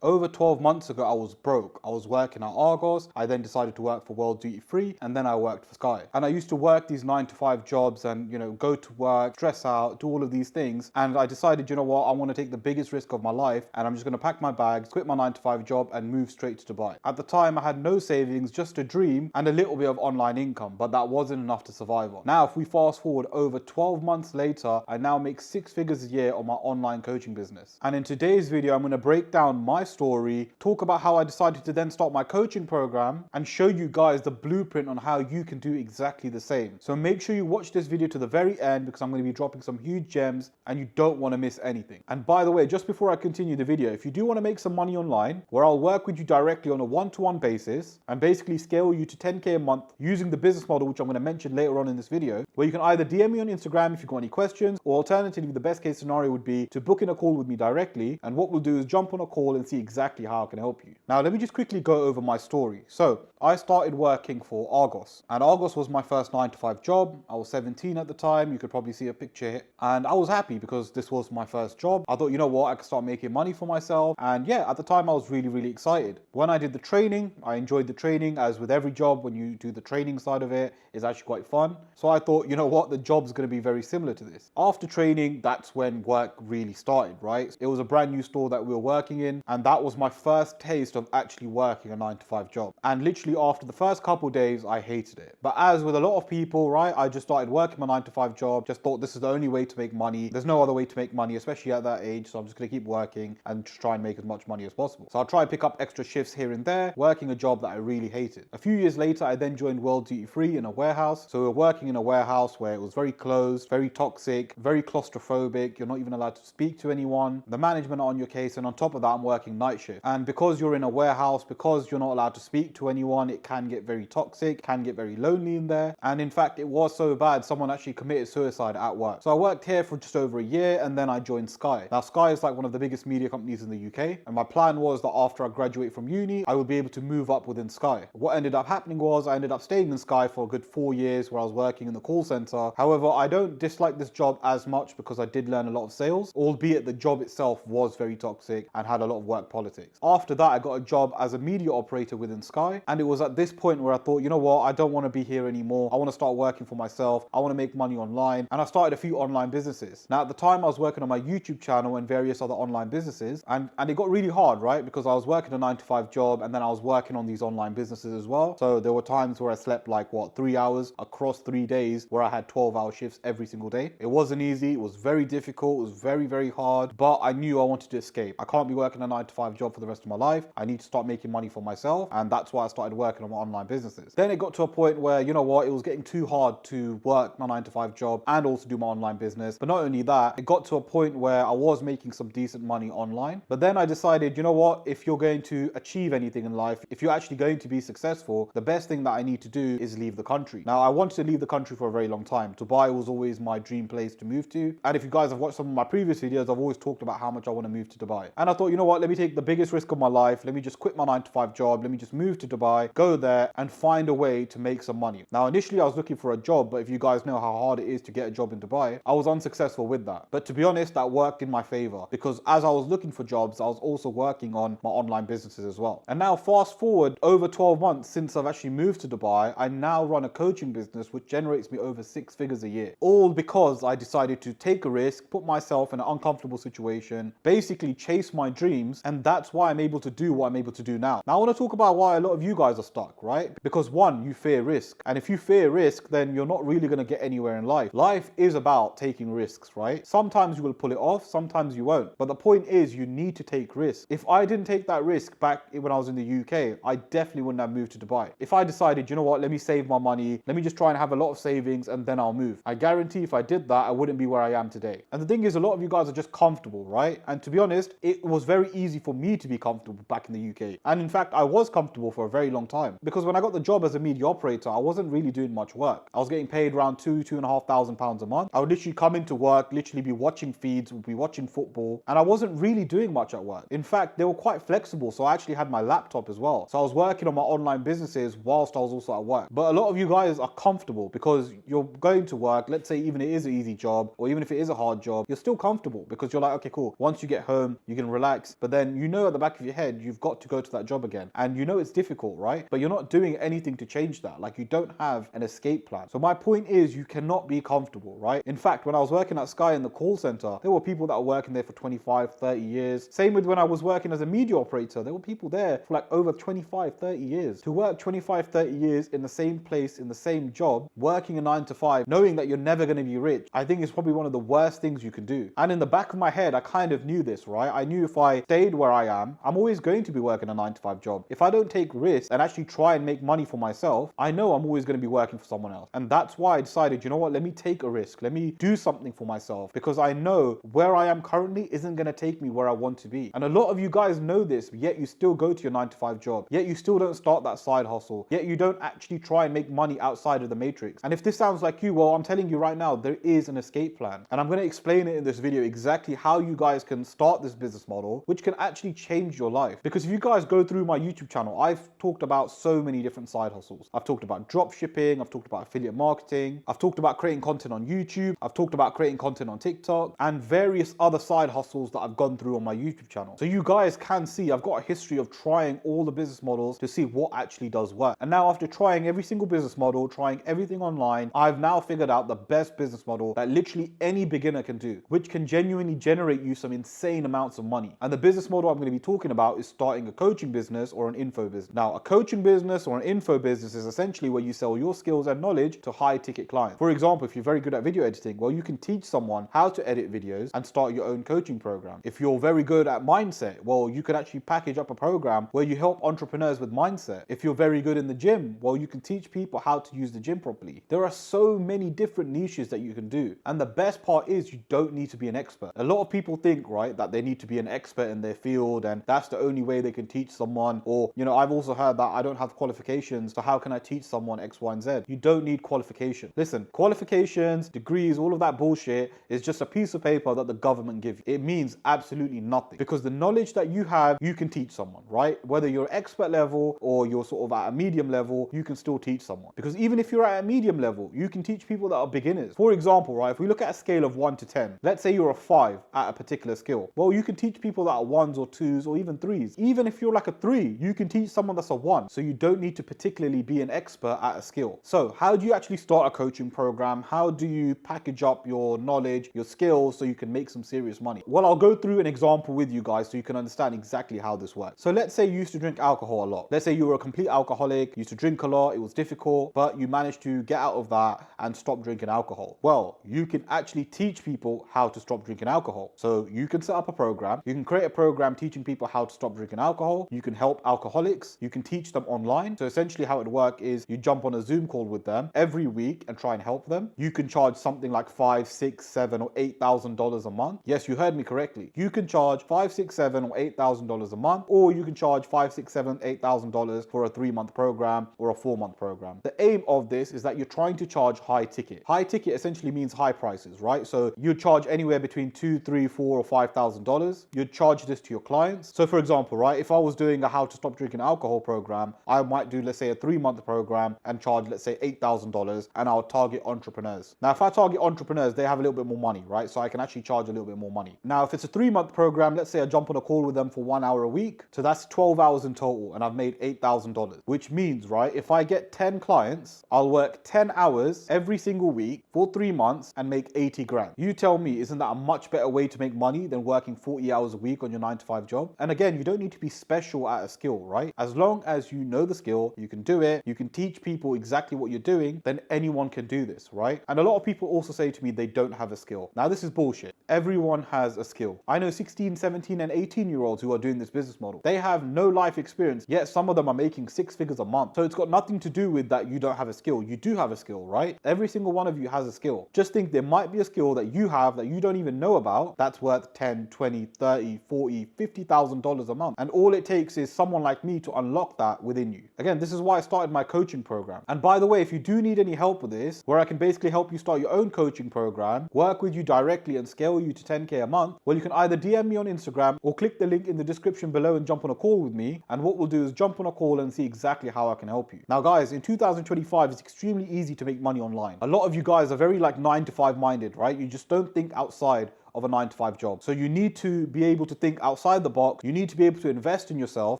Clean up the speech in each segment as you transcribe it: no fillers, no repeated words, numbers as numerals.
Over 12 months ago, I was broke. I was working at Argos. I then decided to work for World Duty Free, and then I worked for Sky. And I used to work these 9 to 5 jobs and, go to work, stress out, do all of these things. And I decided, you know what, I want to take the biggest risk of my life, and I'm just going to pack my bags, quit my 9 to 5 job, and move straight to Dubai. At the time, I had no savings, just a dream and a little bit of online income, but that wasn't enough to survive on. Now, if we fast forward over 12 months later, I now make 6 figures a year on my online coaching business. And in today's video, I'm going to break down my story, talk about how I decided to then start my coaching program, and show you guys the blueprint on how you can do exactly the same. So make sure you watch this video to the very end, because I'm going to be dropping some huge gems and you don't want to miss anything. And by the way, just before I continue the video, if you do want to make some money online, where I'll work with you directly on a one-to-one basis and basically scale you to 10K a month using the business model, which I'm going to mention later on in this video, where you can either DM me on Instagram if you've got any questions, or alternatively, the best case scenario would be to book in a call with me directly. And what we'll do is jump on a call and see exactly how I can help you. Now, let me just quickly go over my story. So I started working for Argos, and Argos was my first 9 to 5 job. I was 17 at the time. You could probably see a picture here. And I was happy because this was my first job. I thought, you know what, I could start making money for myself. And yeah, at the time I was really, really excited. When I did the training, I enjoyed the training. As with every job, when you do the training side of it, it's actually quite fun. So I thought, you know what, the job's going to be very similar to this. After training, that's when work really started, right? It was a brand new store that we were working in, and that was my first taste of actually working a 9 to 5 job. And literally after the first couple of days, I hated it. But as with a lot of people, right, I just started working my 9 to 5 job, just thought this is the only way to make money. There's no other way to make money, especially at that age. So I'm just going to keep working and just try and make as much money as possible. So I'll try and pick up extra shifts here and there, working a job that I really hated. A few years later, I then joined World Duty Free in a warehouse. So we were working in a warehouse where it was very closed, very toxic, very claustrophobic. You're not even allowed to speak to anyone. The management are on your case. And on top of that, I'm working night shift. And because you're in a warehouse, because you're not allowed to speak to anyone, it can get very toxic, can get very lonely in there. And in fact, it was so bad, someone actually committed suicide at work. So I worked here for just over a year, and then I joined Sky. Now, Sky is like one of the biggest media companies in the UK. And my plan was that after I graduate from uni, I would be able to move up within Sky. What ended up happening was I ended up staying in Sky for a good 4 years, where I was working in the call center. However, I don't dislike this job as much because I did learn a lot of sales, albeit the job itself was very toxic and had a lot of work politics. After that, I got a job as a media operator within Sky. And it was at this point where I thought, you know what, I don't want to be here anymore. I want to start working for myself. I want to make money online. And I started a few online businesses. Now, at the time, I was working on my YouTube channel and various other online businesses. And it got really hard, right? Because I was working a 9 to 5 job, and then I was working on these online businesses as well. So there were times where I slept like, 3 hours across 3 days, where I had 12-hour shifts every single day. It wasn't easy. It was very difficult. It was very, very hard. But I knew I wanted to escape. I can't be working a 9 to 5 job for the rest of my life. I need to start making money for myself. And that's why I started working on my online businesses. Then it got to a point where, you know what, it was getting too hard to work my 9 to 5 job and also do my online business. But not only that, it got to a point where I was making some decent money online. But then I decided, you know what, if you're going to achieve anything in life, if you're actually going to be successful, the best thing that I need to do is leave the country. Now, I wanted to leave the country for a very long time. Dubai was always my dream place to move to. And if you guys have watched some of my previous videos, I've always talked about how much I want to move to Dubai. And I thought, you know what, let me take the biggest risk of my life. Let me just quit my 9 to 5 job. Let me just move to Dubai, go there and find a way to make some money. Now, initially I was looking for a job, but if you guys know how hard it is to get a job in Dubai, I was unsuccessful with that. But to be honest, that worked in my favor, because as I was looking for jobs, I was also working on my online businesses as well. And now fast forward over 12 months since I've actually moved to Dubai, I now run a coaching business which generates me over 6 figures a year. All because I decided to take a risk, put myself in an uncomfortable situation, basically chase my dreams, and that's why I'm able to do what I'm able to do now. Now I want to talk about why a lot of you guys are stuck, right? Because one, you fear risk. And if you fear risk, then you're not really going to get anywhere in life. Life is about taking risks, right? Sometimes you will pull it off, sometimes you won't. But the point is, you need to take risks. If I didn't take that risk back when I was in the UK, I definitely wouldn't have moved to Dubai. If I decided, you know what, let me save my money, let me just try and have a lot of savings and then I'll move, I guarantee if I did that, I wouldn't be where I am today. And the thing is, a lot of you guys are just comfortable, right? And to be honest, it was very easy for me to be comfortable back in the UK. And in fact, I was comfortable for a very long time, because when I got the job as a media operator, I wasn't really doing much work. I was getting paid around £2,500 a month. I would literally come into work, literally be watching feeds, be watching football, and I wasn't really doing much at work. In fact, they were quite flexible, so I actually had my laptop as well. So I was working on my online businesses whilst I was also at work. But a lot of you guys are comfortable because you're going to work, let's say even it is an easy job, or even if it is a hard job, you're still comfortable because you're like, okay, cool. Once you get home, you can relax. But then then you know at the back of your head, you've got to go to that job again. And you know it's difficult, right? But you're not doing anything to change that. Like, you don't have an escape plan. So my point is, you cannot be comfortable, right? In fact, when I was working at Sky in the call center, there were people that were working there for 25, 30 years. Same with when I was working as a media operator, there were people there for like over 25, 30 years. To work 25, 30 years in the same place, in the same job, working a 9 to 5, knowing that you're never going to be rich, I think is probably one of the worst things you can do. And in the back of my head, I kind of knew this, right? I knew if I stayed where I am, I'm always going to be working a 9 to 5 job. If I don't take risks and actually try and make money for myself, I know I'm always going to be working for someone else. And that's why I decided, you know what, let me take a risk. Let me do something for myself, because I know where I am currently isn't going to take me where I want to be. And a lot of you guys know this, yet you still go to your 9 to 5 job, yet you still don't start that side hustle, yet you don't actually try and make money outside of the matrix. And if this sounds like you, well, I'm telling you right now, there is an escape plan. And I'm going to explain it in this video exactly how you guys can start this business model, which can actually change your life. Because if you guys go through my YouTube channel, I've talked about so many different side hustles. I've talked about drop shipping, I've talked about affiliate marketing, I've talked about creating content on YouTube, I've talked about creating content on TikTok, and various other side hustles that I've gone through on my YouTube channel. So you guys can see I've got a history of trying all the business models to see what actually does work. And now, after trying every single business model, trying everything online, I've now figured out the best business model that literally any beginner can do, which can genuinely generate you some insane amounts of money. And the business model I'm going to be talking about is starting a coaching business or an info business. Now, a coaching business or an info business is essentially where you sell your skills and knowledge to high ticket clients. For example, if you're very good at video editing, well, you can teach someone how to edit videos and start your own coaching program. If you're very good at mindset, well, you can actually package up a program where you help entrepreneurs with mindset. If you're very good in the gym, well, you can teach people how to use the gym properly. There are so many different niches that you can do. And the best part is, you don't need to be an expert. A lot of people think, right, that they need to be an expert in their field and that's the only way they can teach someone. Or, you know, I've also heard that I don't have qualifications, so how can I teach someone X, Y, and Z? You don't need qualification. Listen, qualifications, degrees, all of that bullshit is just a piece of paper that the government gives you. It means absolutely nothing, because the knowledge that you have, you can teach someone, right? Whether you're expert level or you're sort of at a medium level, you can still teach someone. Because even if you're at a medium level, you can teach people that are beginners. For example, right, if we look at a scale of 1 to 10, let's say you're a 5 at a particular skill. Well, you can teach people that are 1s or 2s or even 3s. Even if you're like a 3, you can teach someone that's a 1. So you don't need to particularly be an expert at a skill. So how do you actually start a coaching program? How do you package up your knowledge, your skills, so you can make some serious money? Well, I'll go through an example with you guys so you can understand exactly how this works. So let's say you used to drink alcohol a lot. Let's say you were a complete alcoholic, you used to drink a lot, it was difficult, but you managed to get out of that and stop drinking alcohol. Well, you can actually teach people how to stop drinking alcohol. So you can set up a program, you can create a program teaching people how to stop drinking alcohol, you can help alcoholics, you can teach them online. So essentially how it would work is you jump on a Zoom call with them every week and try and help them. You can charge something like $5, $6, $7, or $8,000 a month. Yes, you heard me correctly. You can charge $5, $6, $7, or $8,000 a month, or you can charge $5, $6, $7, $8,000 for a 3-month program or a 4-month program. The aim of this is that you're trying to charge high ticket. High ticket essentially means high prices, right? So you charge anywhere between $2, $3, $4, or $5,000. You'd charge this to your clients. So for example, right, if I was doing a how to stop drinking alcohol program, I might do, let's say, a 3-month program and charge, let's say, $8,000, and I'll target entrepreneurs. Now, if I target entrepreneurs, they have a little bit more money, right? So I can actually charge a little bit more money. Now, if it's a 3-month program, let's say I jump on a call with them for 1 hour a week. So that's 12 hours in total, and I've made $8,000, which means, right, if I get 10 clients, I'll work 10 hours every single week for 3 months and make 80 grand. You tell me, isn't that a much better way to make money than working 40 hours a week on your 9 to 5 job? And again, you don't need to be special at a skill, right? As long as you know the skill, you can do it, you can teach people exactly what you're doing, then anyone can do this, right? And a lot of people also say to me they don't have a skill. Now, this is bullshit. Everyone has a skill. I know 16, 17, and 18-year-olds who are doing this business model. They have no life experience, yet some of them are making 6 figures a month. So it's got nothing to do with that you don't have a skill. You do have a skill, right? Every single one of you has a skill. Just think there might be a skill that you have that you don't even know about that's worth 10, 20, 30, 40, $50,000 a month. And all it takes is someone like me to unlock that within you. Again, this is why I started my coaching program. And by the way, if you do need any help with this, where I can basically help you start your own coaching program, work with you directly and scale you to 10K a month, well, you can either DM me on Instagram or click the link in the description below and jump on a call with me. And what we'll do is jump on a call and see exactly how I can help you. Now, guys, in 2025, it's extremely easy to make money online. A lot of you guys are very like 9 to 5 minded, right? You just don't think outside of a 9 to 5 job. So you need to be able to think outside the box. You need to be able to invest in yourself,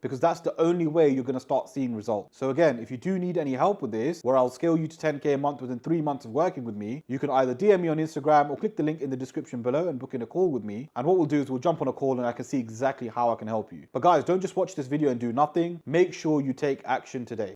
because that's the only way you're going to start seeing results. So again, if you do need any help with this, where I'll scale you to 10K a month within 3 months of working with me, you can either DM me on Instagram or click the link in the description below and book in a call with me. And what we'll do is we'll jump on a call and I can see exactly how I can help you. But guys, don't just watch this video and do nothing. Make sure you take action today.